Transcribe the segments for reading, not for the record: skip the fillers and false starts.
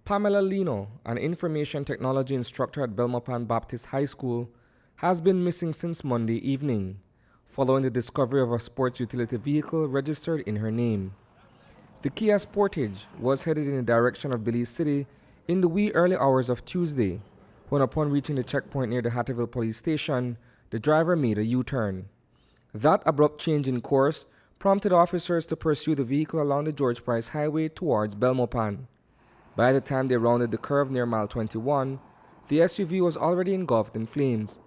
Pamela Lino, an information technology instructor at Belmopan Baptist High School, has been missing since Monday evening, following the discovery of a sports utility vehicle registered in her name. The Kia Sportage was headed in the direction of Belize City in the wee early hours of Tuesday, when upon reaching the checkpoint near the Hatterville police station, the driver made a U-turn. That abrupt change in course prompted officers to pursue the vehicle along the George Price Highway towards Belmopan. By the time they rounded the curve near mile 21, the SUV was already engulfed in flames.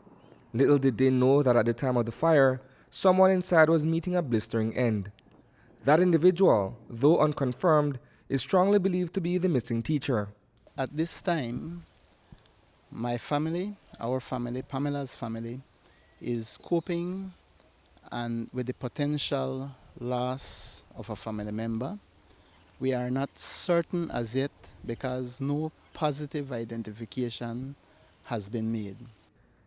Little did they know that at the time of the fire, someone inside was meeting a blistering end. That individual, though unconfirmed, is strongly believed to be the missing teacher. At this time, my family, our family, Pamela's family, is coping and with the potential loss of a family member. We are not certain as yet because no positive identification has been made.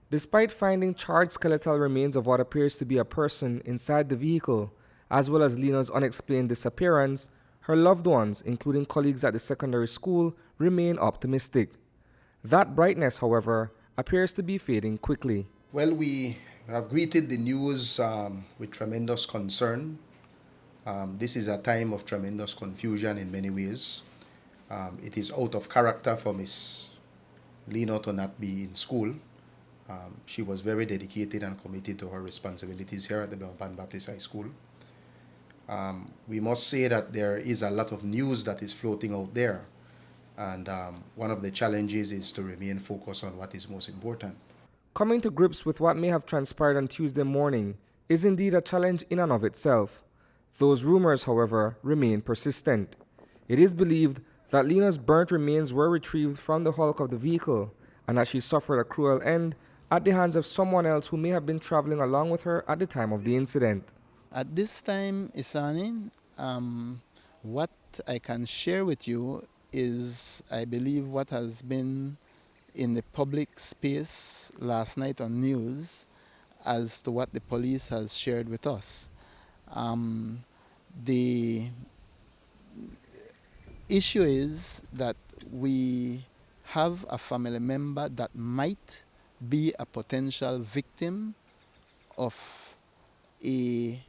Despite finding charred skeletal remains of what appears to be a person inside the vehicle, as well as Lina's unexplained disappearance, her loved ones, including colleagues at the secondary school, remain optimistic. That brightness, however, appears to be fading quickly. Well, we have greeted the news with tremendous concern. This is a time of tremendous confusion in many ways. It is out of character for Miss Lino to not be in school. She was very dedicated and committed to her responsibilities here at the Belmopan Baptist High School. We must say that there is a lot of news that is floating out there, and one of the challenges is to remain focused on what is most important. Coming to grips with what may have transpired on Tuesday morning is indeed a challenge in and of itself. Those rumors, however, remain persistent. It is believed that Lina's burnt remains were retrieved from the hulk of the vehicle and that she suffered a cruel end at the hands of someone else who may have been traveling along with her at the time of the incident. At this time, Isani, what I can share with you is, I believe, what has been in the public space last night on news as to what the police has shared with us. The issue is that we have a family member that might be a potential victim of a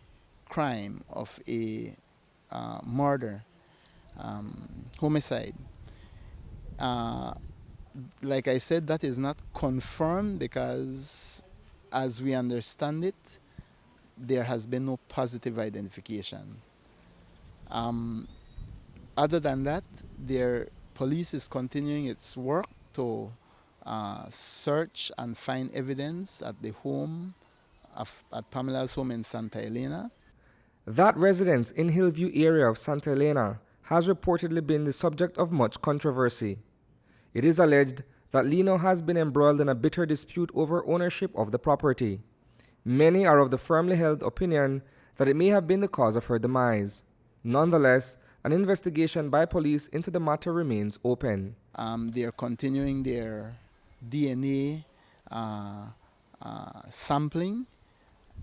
crime, of a murder, homicide. Like I said, that is not confirmed because, as we understand it, there has been no positive identification. Other than that, their police is continuing its work to search and find evidence at the home, at Pamela's home in Santa Elena. That residence in Hillview area of Santa Elena has reportedly been the subject of much controversy. It is alleged that Lino has been embroiled in a bitter dispute over ownership of the property. Many are of the firmly held opinion that it may have been the cause of her demise. Nonetheless, an investigation by police into the matter remains open. They are continuing their DNA sampling,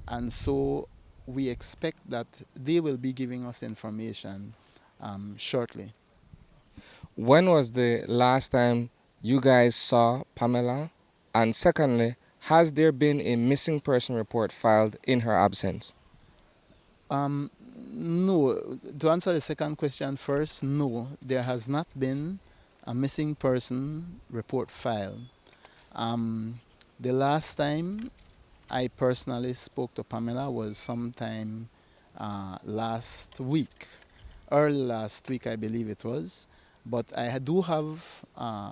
and so we expect that they will be giving us information shortly. When was the last time you guys saw Pamela? And secondly, has there been a missing person report filed in her absence? No. To answer the second question first, no. There has not been a missing person report filed. The last time I personally spoke to Pamela was sometime last week. Early last week, I believe it was. But I do have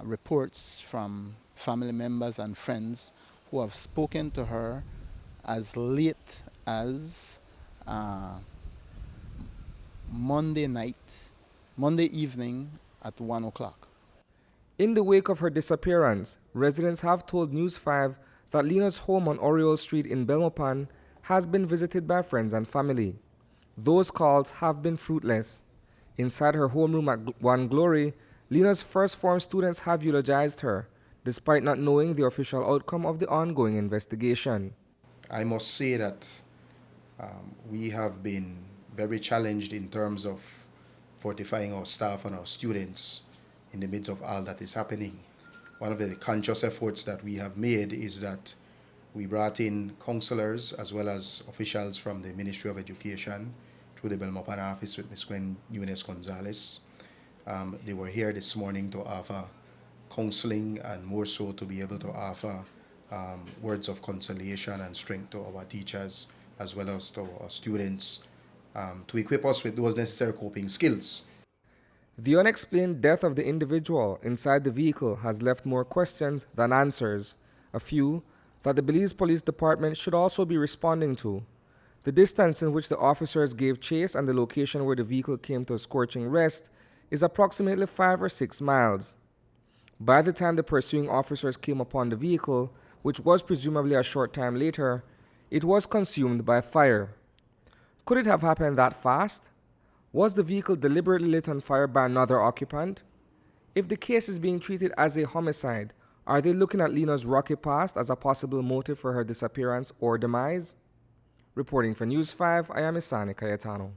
reports from family members and friends who have spoken to her as late as Monday evening at 1 o'clock. In the wake of her disappearance, residents have told News 5 that Lina's home on Oriole Street in Belmopan has been visited by friends and family. Those calls have been fruitless. Inside her homeroom at One Glory, Lina's first form students have eulogized her, despite not knowing the official outcome of the ongoing investigation. I must say that we have been very challenged in terms of fortifying our staff and our students in the midst of all that is happening. One of the conscious efforts that we have made is that we brought in counselors as well as officials from the Ministry of Education through the Belmopan office with Ms. Gwen Nunes Gonzalez. They were here this morning to offer counseling and more so to be able to offer words of consolation and strength to our teachers as well as to our students to equip us with those necessary coping skills. The unexplained death of the individual inside the vehicle has left more questions than answers, a few that the Belize Police Department should also be responding to. The distance in which the officers gave chase and the location where the vehicle came to a scorching rest is approximately 5 or 6 miles. By the time the pursuing officers came upon the vehicle, which was presumably a short time later, it was consumed by fire. Could it have happened that fast? Was the vehicle deliberately lit on fire by another occupant? If the case is being treated as a homicide, are they looking at Lino's rocky past as a possible motive for her disappearance or demise? Reporting for News 5, I am Isani Cayetano.